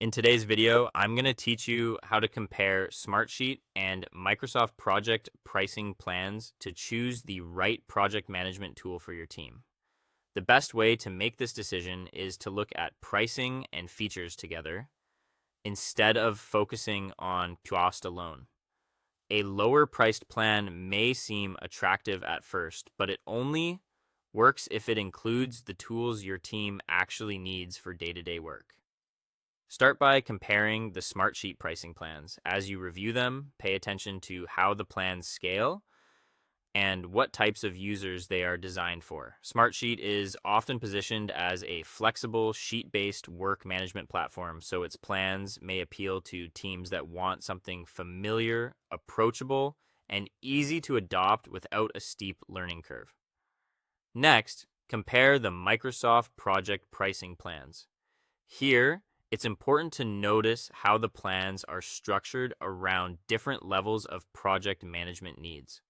In today's video, I'm going to teach you how to compare Smartsheet and Microsoft project pricing plans to choose the right project management tool for your team. The best way to make this decision is to look at pricing and features together instead of focusing on cost alone. A lower priced plan may seem attractive at first, but it only works if it includes the tools your team actually needs for day-to-day work. Start by comparing the Smartsheet pricing plans. As you review them, pay attention to how the plans scale and what types of users they are designed for. Smartsheet is often positioned as a flexible sheet-based work management platform, so its plans may appeal to teams that want something familiar, approachable, and easy to adopt without a steep learning curve. Next, compare the Microsoft project pricing plans. Here, it's important to notice how the plans are structured around different levels of project management needs.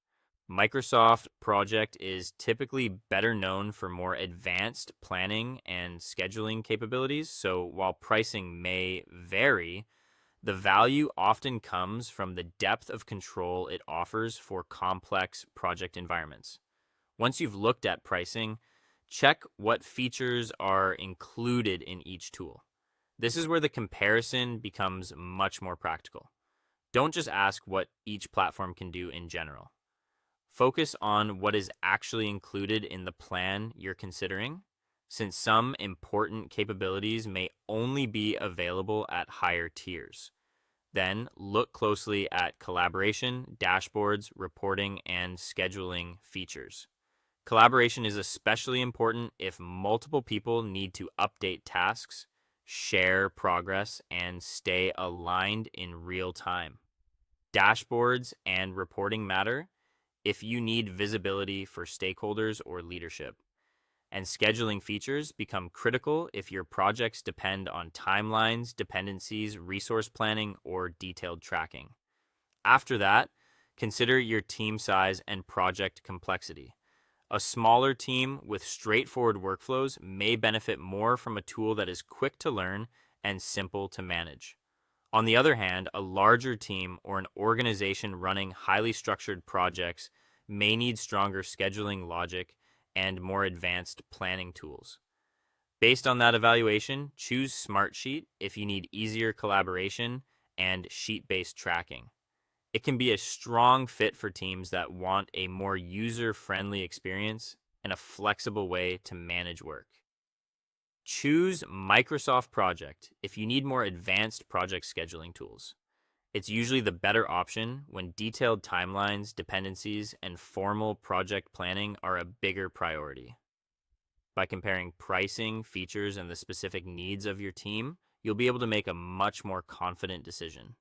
Microsoft Project is typically better known for more advanced planning and scheduling capabilities, so while pricing may vary, the value often comes from the depth of control it offers for complex project environments. Once you've looked at pricing, check what features are included in each tool. This is where the comparison becomes much more practical. Don't just ask what each platform can do in general. Focus on what is actually included in the plan you're considering, since some important capabilities may only be available at higher tiers. Then look closely at collaboration, dashboards, reporting, and scheduling features. Collaboration is especially important if multiple people need to update tasks, share progress, and stay aligned in real time. Dashboards and reporting matter if you need visibility for stakeholders or leadership. And scheduling features become critical if your projects depend on timelines, dependencies, resource planning, or detailed tracking. After that, consider your team size and project complexity. A smaller team with straightforward workflows may benefit more from a tool that is quick to learn and simple to manage. On the other hand, a larger team or an organization running highly structured projects may need stronger scheduling logic and more advanced planning tools. Based on that evaluation, choose Smartsheet if you need easier collaboration and sheet-based tracking. It can be a strong fit for teams that want a more user-friendly experience and a flexible way to manage work. Choose Microsoft Project if you need more advanced project scheduling tools. It's usually the better option when detailed timelines, dependencies, and formal project planning are a bigger priority. By comparing pricing, features, and the specific needs of your team, you'll be able to make a much more confident decision.